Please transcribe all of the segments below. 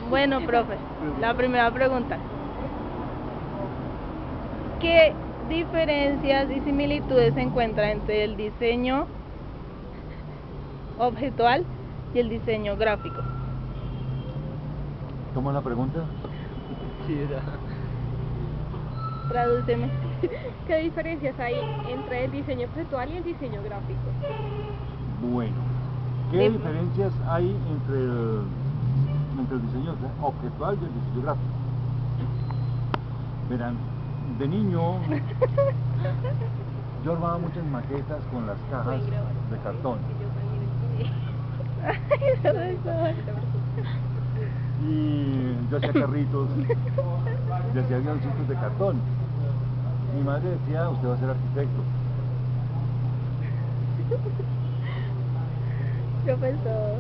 Bueno, profe, la primera pregunta. ¿Qué diferencias y similitudes se encuentran entre el diseño objetual y el diseño gráfico? ¿Cómo es la pregunta? Sí, era. Tradúceme. ¿Qué diferencias hay entre el diseño objetual y el diseño gráfico? Bueno, ¿qué diferencias hay entre el diseño objetual y el diseño gráfico? Verán, de niño yo armaba muchas maquetas con las cajas de cartón. Y yo hacía carritos, y hacía avioncitos de cartón. Mi madre decía, usted va a ser arquitecto. Profesor,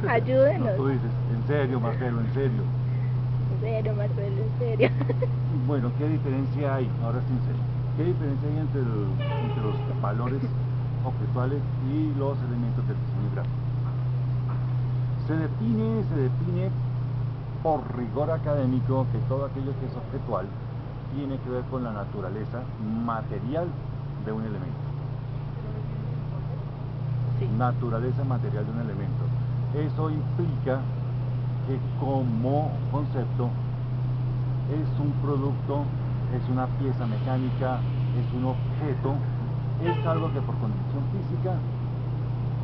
ayúdenos. No, tú dices, en serio, Marcelo, en serio. En serio, Marcelo, en serio. Bueno, ¿qué diferencia hay? Ahora sí, en serio. ¿Qué diferencia hay entre los valores objetuales y los elementos del diseño gráfico? Se define por rigor académico que todo aquello que es objetual tiene que ver con la naturaleza material de un elemento. Sí. Naturaleza material de un elemento. Eso implica que como concepto es un producto, es una pieza mecánica, es un objeto, es algo que por condición física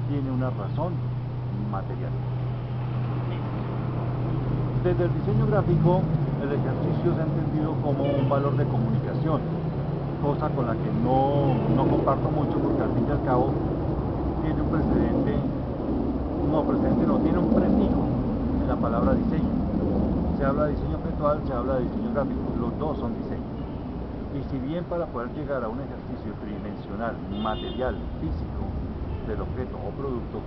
tiene una razón material. Desde el diseño gráfico, el ejercicio se ha entendido como un valor de comunicación, cosa con la que no comparto mucho porque al fin y al cabo tiene un precedente, tiene un prefijo en la palabra diseño. Se habla de diseño objetual, se habla de diseño gráfico, los dos son diseño. Y si bien para poder llegar a un ejercicio tridimensional, material, físico, del objeto o producto,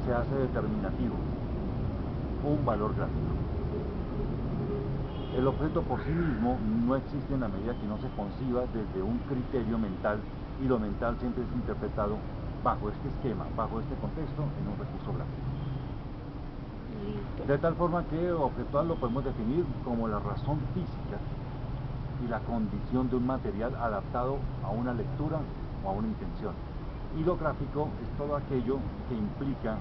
se hace determinativo un valor gráfico. El objeto por sí mismo no existe en la medida que no se conciba desde un criterio mental, y lo mental siempre es interpretado bajo este esquema, bajo este contexto, en un recurso gráfico. De tal forma que objetual lo podemos definir como la razón física y la condición de un material adaptado a una lectura o a una intención. Y lo gráfico es todo aquello que implica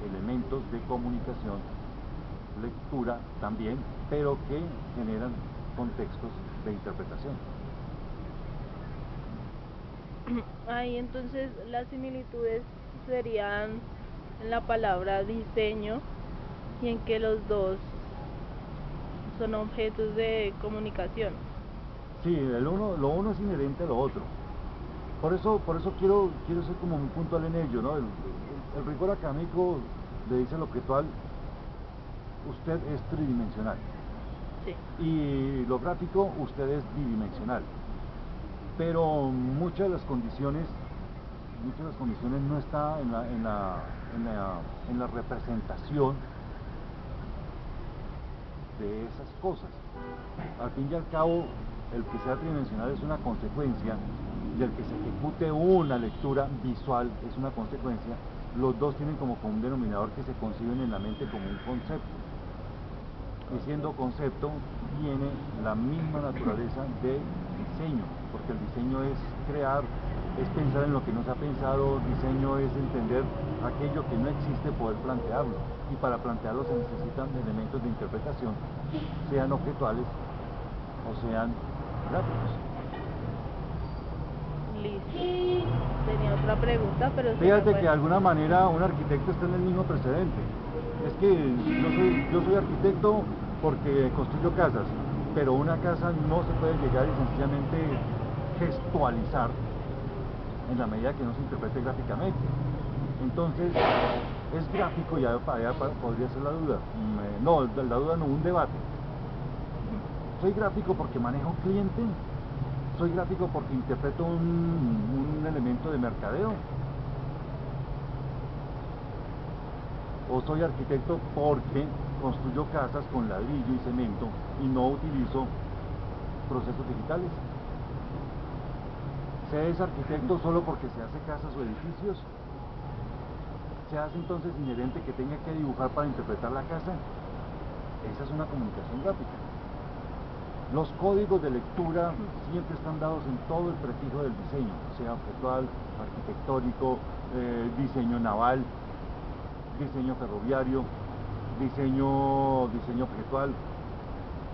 elementos de comunicación, lectura también, pero que generan contextos de interpretación. Ahí entonces las similitudes serían en la palabra diseño y en que los dos son objetos de comunicación. Sí, lo uno es inherente a lo otro. Por eso quiero ser como muy puntual en ello, ¿no? El rigor académico le dice al objetual, usted es tridimensional. Sí. Y lo gráfico, usted es bidimensional. Pero muchas de las condiciones no está en la representación de esas cosas. Al fin y al cabo, el que sea tridimensional es una consecuencia, y el que se ejecute una lectura visual es una consecuencia. Los dos tienen como un denominador que se conciben en la mente como un concepto. Y siendo concepto, tiene la misma naturaleza de diseño, porque el diseño es crear, es pensar en lo que no se ha pensado. Diseño es entender aquello que no existe, poder plantearlo, y para plantearlo se necesitan elementos de interpretación, sean objetuales o sean gráficos. Listo. Tenía otra pregunta, pero Fíjate que de alguna manera un arquitecto está en el mismo precedente. Es que yo soy arquitecto porque construyo casas, pero una casa no se puede llegar y sencillamente gestualizar en la medida que no se interprete gráficamente. Entonces, es gráfico, y allá podría ser la duda. No, la duda no, un debate. ¿Soy gráfico porque manejo un cliente? ¿Soy gráfico porque interpreto un elemento de mercadeo? ¿O soy arquitecto porque construyo casas con ladrillo y cemento y no utilizo procesos digitales? ¿Se es arquitecto solo porque se hace casas o edificios? ¿Se hace entonces inherente que tenga que dibujar para interpretar la casa? Esa es una comunicación gráfica. Los códigos de lectura siempre están dados en todo el prefijo del diseño, sea objetual, arquitectónico, diseño naval, diseño ferroviario, diseño objetual,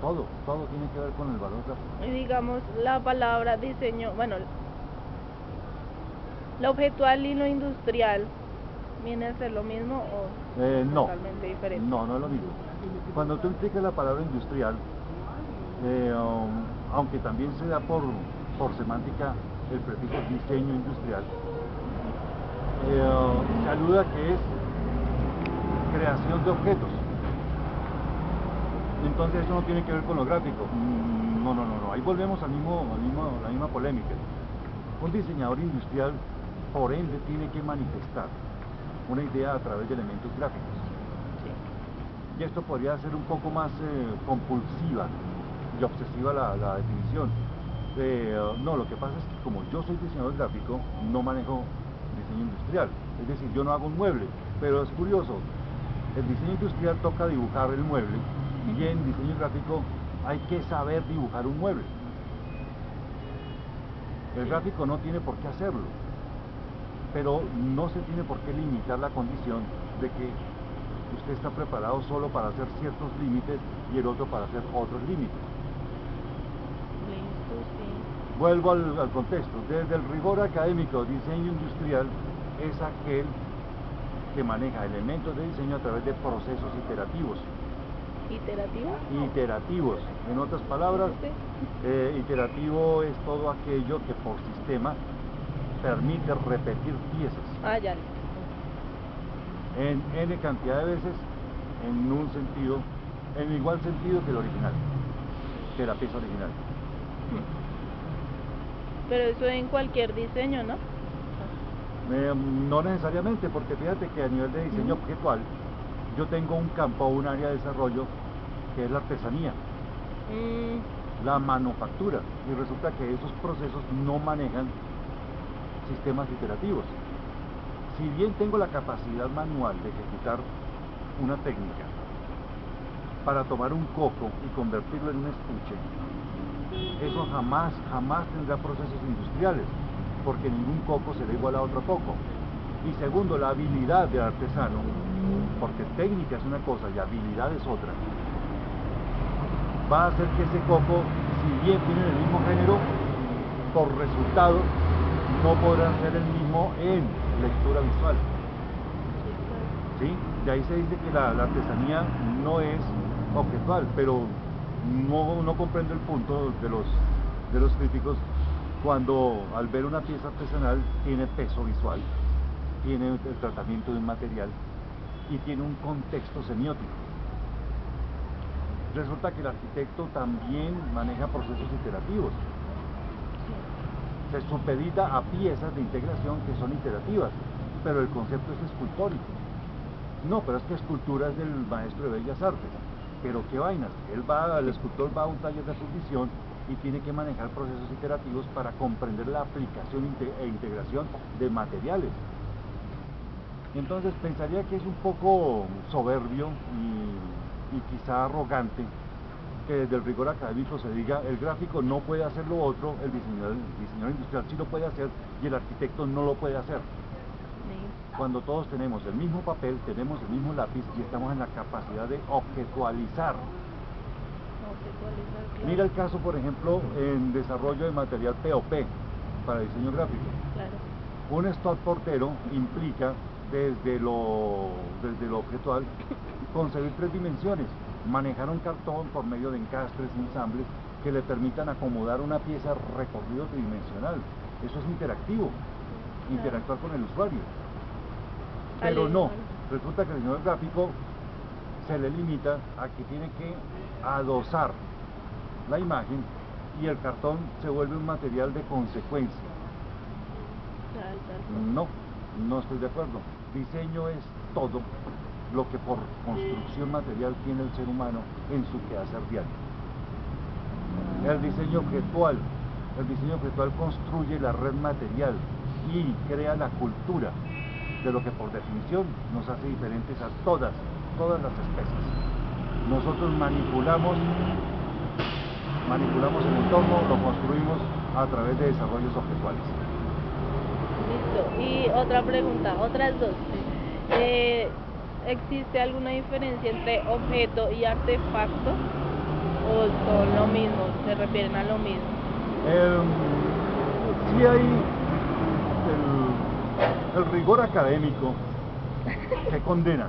todo tiene que ver con el valor gráfico. Y digamos, la palabra diseño, bueno, lo objetual y lo industrial, ¿viene a ser lo mismo o No, totalmente diferente? no es lo mismo. Cuando tú implicas la palabra industrial, aunque también se da por semántica el prefijo diseño industrial, se aluda que es creación de objetos. Entonces eso no tiene que ver con lo gráfico. No, ahí volvemos a la misma polémica. Un diseñador industrial, por ende, tiene que manifestar una idea a través de elementos gráficos. Sí. Y esto podría ser un poco más compulsiva y obsesiva la definición. No, lo que pasa es que como yo soy diseñador gráfico, no manejo diseño industrial. Es decir, yo no hago un mueble, pero es curioso, el diseño industrial toca dibujar el mueble y en diseño gráfico hay que saber dibujar un mueble. El gráfico no tiene por qué hacerlo, pero no se tiene por qué limitar la condición de que usted está preparado solo para hacer ciertos límites y el otro para hacer otros límites. Listo, sí. Vuelvo al contexto. Desde el rigor académico, diseño industrial es aquel que maneja elementos de diseño a través de procesos iterativos. ¿Iterativa? Iterativos. En otras palabras, iterativo es todo aquello que por sistema permite repetir piezas. Ah, ya. En n cantidad de veces, en un sentido, en igual sentido que el original, que la pieza original. Pero eso en cualquier diseño, ¿no? No necesariamente, porque fíjate que a nivel de diseño objetual, yo tengo un campo, un área de desarrollo, que es la artesanía, la manufactura, y resulta que esos procesos no manejan sistemas iterativos. Si bien tengo la capacidad manual de ejecutar una técnica para tomar un coco y convertirlo en un estuche, eso jamás tendrá procesos industriales, porque ningún coco será igual a otro coco. Y segundo, la habilidad del artesano, porque técnica es una cosa y habilidad es otra, va a hacer que ese coco, si bien tienen el mismo género, por resultado no podrán ser el mismo en lectura visual. ¿Sí? De ahí se dice que la artesanía no es objetual, pero no comprendo el punto de los críticos cuando al ver una pieza artesanal tiene peso visual, tiene el tratamiento de un material y tiene un contexto semiótico. Resulta que el arquitecto también maneja procesos iterativos. Se supedita a piezas de integración que son iterativas, pero el concepto es escultórico. No, pero es que escultura es del maestro de Bellas Artes. Pero qué vainas, el escultor va a un taller de fundición y tiene que manejar procesos iterativos para comprender la aplicación e integración de materiales. Entonces pensaría que es un poco soberbio y quizá arrogante que desde el rigor académico se diga el gráfico no puede hacer lo otro, el diseñador industrial sí lo puede hacer y el arquitecto no lo puede hacer. Cuando todos tenemos el mismo papel, tenemos el mismo lápiz y estamos en la capacidad de objetualizar. Claro. Mira el caso, por ejemplo, en desarrollo de material POP para diseño gráfico. Claro. Un stop portero implica desde lo objetual concebir 3 dimensiones, manejar un cartón por medio de encastres, ensambles que le permitan acomodar una pieza recorrido tridimensional. Eso es interactivo, interactuar con el usuario. Pero no, resulta que el diseñador gráfico se le limita a que tiene que adosar la imagen y el cartón se vuelve un material de consecuencia. No estoy de acuerdo. Diseño es todo lo que por construcción material tiene el ser humano en su quehacer diario. El diseño objetual construye la red material y crea la cultura. de lo que por definición nos hace diferentes a todas las especies. Nosotros manipulamos el entorno, lo construimos a través de desarrollos objetuales. Listo. Y otra pregunta, otras dos. ¿Existe alguna diferencia entre objeto y artefacto? ¿O son lo mismo? ¿Se refieren a lo mismo? Sí hay el rigor académico que condena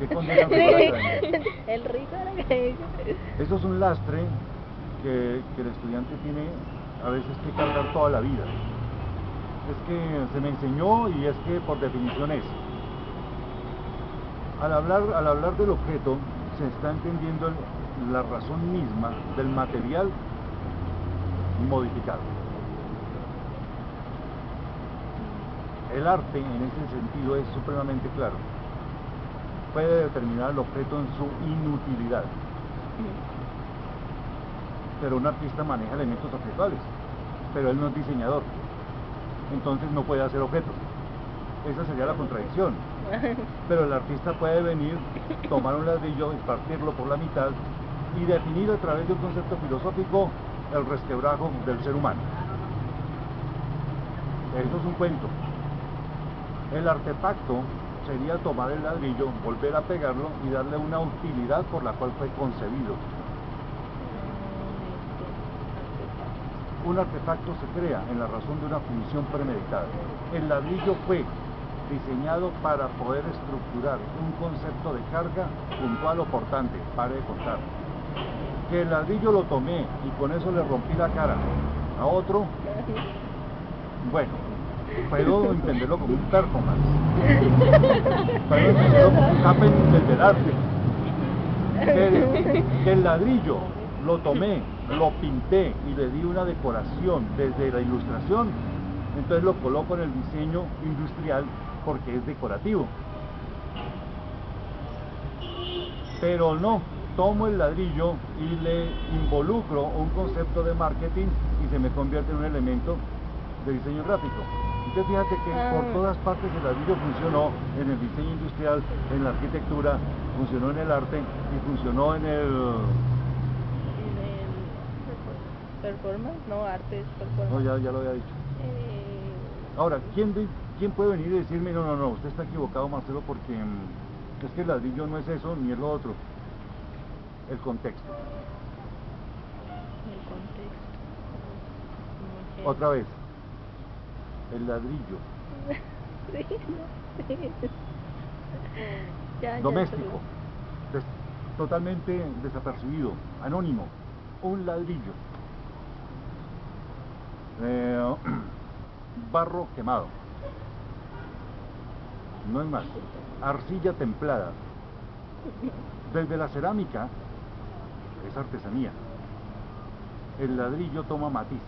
el rigor académico. El rigor académico. Eso es un lastre que el estudiante tiene a veces que cargar toda la vida. Es que se me enseñó y es que por definición es. Al hablar del objeto se está entendiendo la razón misma del material modificado. El arte en ese sentido es supremamente claro. Puede determinar el objeto en su inutilidad. Pero un artista maneja elementos objetuales, pero él no es diseñador. Entonces no puede hacer objetos. Esa sería la contradicción. Pero el artista puede venir, tomar un ladrillo y partirlo por la mitad y definir a través de un concepto filosófico el resquebrajo del ser humano. Eso es un cuento. El artefacto sería tomar el ladrillo, volver a pegarlo y darle una utilidad por la cual fue concebido. Un artefacto se crea en la razón de una función premeditada. El ladrillo fue diseñado para poder estructurar un concepto de carga puntual o portante. Pare de contar. Que el ladrillo lo tomé y con eso le rompí la cara a otro, bueno, puedo entenderlo como un performance, puedo entenderlo como un happening del arte. Que el ladrillo lo tomé, lo pinté y le di una decoración desde la ilustración, entonces lo coloco en el diseño industrial porque es decorativo. Pero no, tomo el ladrillo y le involucro un concepto de marketing y se me convierte en un elemento de diseño gráfico. Entonces fíjate que por todas partes el ladrillo funcionó en el diseño industrial, en la arquitectura, funcionó en el arte y funcionó en el... ¿Performance? No, arte es performance. No, ya lo había dicho. Ahora, ¿quién puede venir y decirme, no, usted está equivocado, Marcelo, porque es que el ladrillo no es eso ni es lo otro? El contexto. El contexto. Okay. Otra vez, el ladrillo. Sí. Ya, Doméstico, totalmente desapercibido, anónimo, un ladrillo. Barro quemado, no es más, arcilla templada. Desde la cerámica es artesanía. El ladrillo toma matices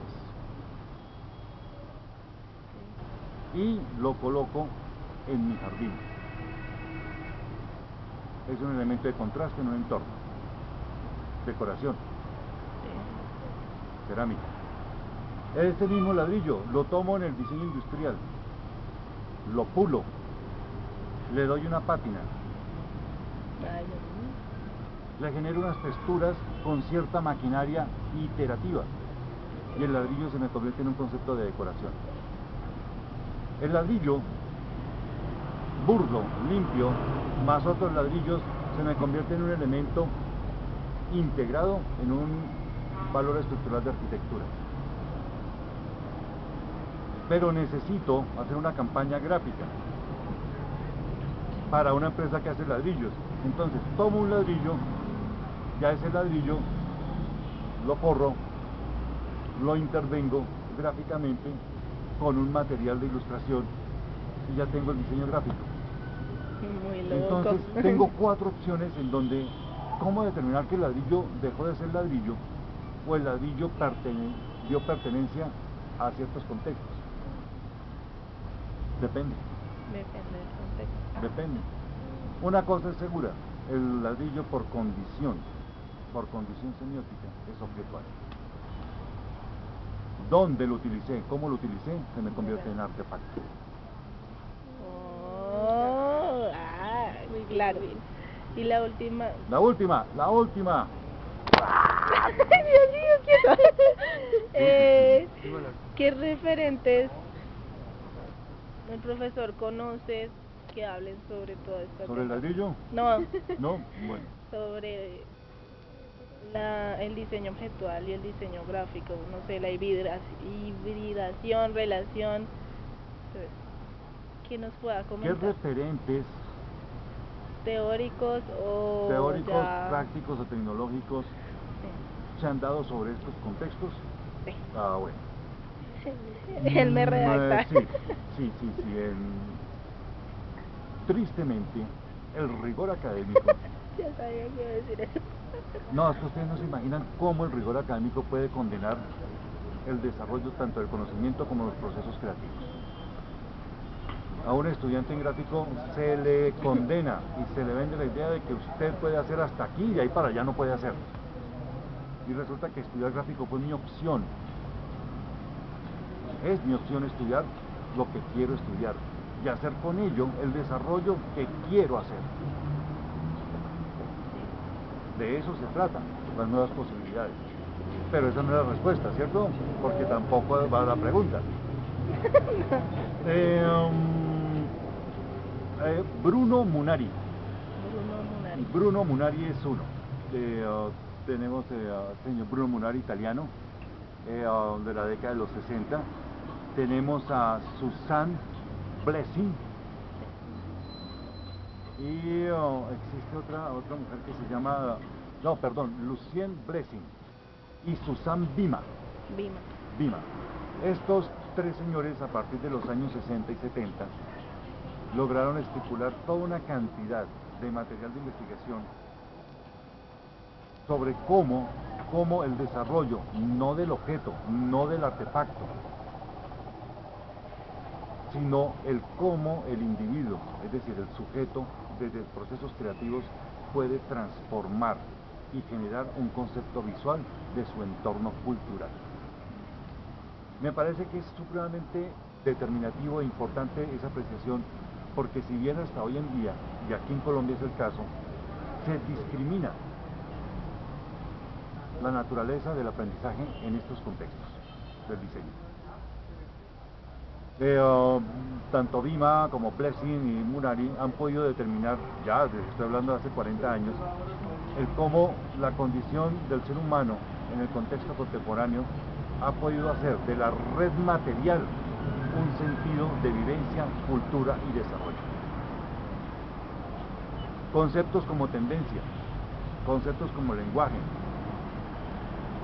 y lo coloco en mi jardín. Es un elemento de contraste en un entorno. Decoración. Cerámica. Este mismo ladrillo lo tomo en el diseño industrial, lo pulo, le doy una pátina, le genero unas texturas con cierta maquinaria iterativa y el ladrillo se me convierte en un concepto de decoración. El ladrillo burdo, limpio, más otros ladrillos se me convierte en un elemento integrado en un valor estructural de arquitectura. Pero necesito hacer una campaña gráfica para una empresa que hace ladrillos. Entonces tomo un ladrillo, ya ese ladrillo lo forro, lo intervengo gráficamente con un material de ilustración y ya tengo el diseño gráfico. Muy loco. Entonces tengo 4 opciones en donde cómo determinar que el ladrillo dejó de ser ladrillo o el ladrillo dio pertenencia a ciertos contextos. Depende. Depende del contexto. Depende. Una cosa es segura, el ladrillo por condición semiótica es objetual. ¿Dónde lo utilicé? ¿Cómo lo utilicé? Se me convierte en artefacto. Claro. Y la última. La última. Ay, Dios mío, ¿qué referentes el profesor conoce que hablen sobre toda esta ¿Sobre el temática? ladrillo? No, No, bueno. sobre el diseño objetual y el diseño gráfico, no sé, la hibridación, relación, pues, ¿qué nos pueda ¿Qué comentar? referentes ¿Teóricos o teóricos, ya? prácticos o tecnológicos se han dado sobre estos contextos? Sí. Ah, bueno. Él me redacta. Sí. Tristemente, el rigor académico. Ya sabía que iba a decir eso. No, es que ustedes no se imaginan cómo el rigor académico puede condenar el desarrollo tanto del conocimiento como los procesos creativos. A un estudiante en gráfico se le condena y se le vende la idea de que usted puede hacer hasta aquí y de ahí para allá no puede hacer. Y resulta que estudiar gráfico fue mi opción. Es mi opción estudiar lo que quiero estudiar y hacer con ello el desarrollo que quiero hacer. De eso se trata, las nuevas posibilidades. Pero esa no es la respuesta, ¿cierto? Porque tampoco va la pregunta. Bruno Munari. Bruno Munari es uno. Tenemos al señor Bruno Munari, italiano, de la década de los 60. Tenemos a Susan Blessing. Y existe otra mujer que se llama, Lucien Blessing y Susan Bima. Estos tres señores, a partir de los años 60 y 70, lograron estipular toda una cantidad de material de investigación sobre cómo el desarrollo, no del objeto, no del artefacto, sino el cómo el individuo, es decir, el sujeto, desde procesos creativos, puede transformar y generar un concepto visual de su entorno cultural. Me parece que es supremamente determinativo e importante esa apreciación, porque si bien hasta hoy en día, y aquí en Colombia es el caso, se discrimina la naturaleza del aprendizaje en estos contextos del diseño. Tanto Bima como Blessing y Munari han podido determinar, ya estoy hablando de hace 40 años, el cómo la condición del ser humano en el contexto contemporáneo ha podido hacer de la red material un sentido de vivencia, cultura y desarrollo. Conceptos como tendencia, conceptos como lenguaje,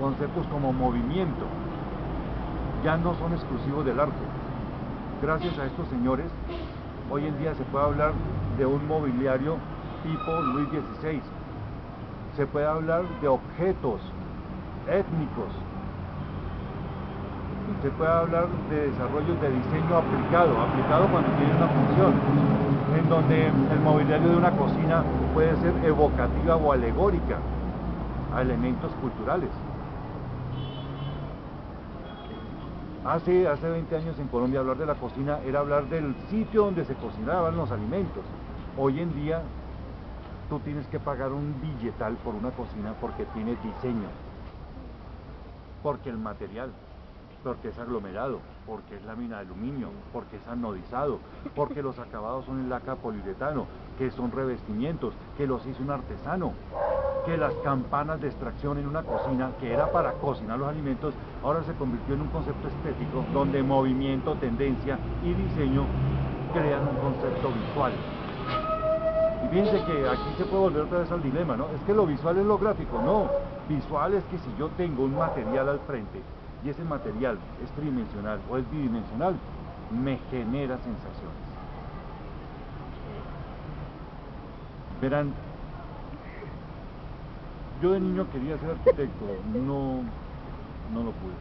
conceptos como movimiento, ya no son exclusivos del arte. Gracias a estos señores, hoy en día se puede hablar de un mobiliario tipo Luis XVI, se puede hablar de objetos étnicos, se puede hablar de desarrollos de diseño aplicado cuando tiene una función, en donde el mobiliario de una cocina puede ser evocativa o alegórica a elementos culturales. Hace 20 años en Colombia hablar de la cocina era hablar del sitio donde se cocinaban los alimentos. Hoy en día tú tienes que pagar un billetal por una cocina porque tiene diseño, porque el material, porque es aglomerado, porque es lámina de aluminio, porque es anodizado, porque los acabados son en laca poliuretano, que son revestimientos, que los hizo un artesano, que las campanas de extracción en una cocina, que era para cocinar los alimentos, ahora se convirtió en un concepto estético, donde movimiento, tendencia y diseño crean un concepto visual. Y fíjense que aquí se puede volver otra vez al dilema, ¿no? Es que lo visual es lo gráfico, no. Visual es que si yo tengo un material al frente, y ese material es tridimensional o es bidimensional, me genera sensaciones. Verán, yo de niño quería ser arquitecto, no lo pude,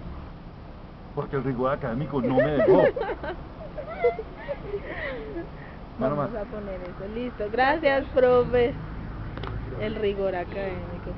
porque el rigor académico no me dejó. Vamos a poner eso, listo. Gracias, profe. El rigor académico.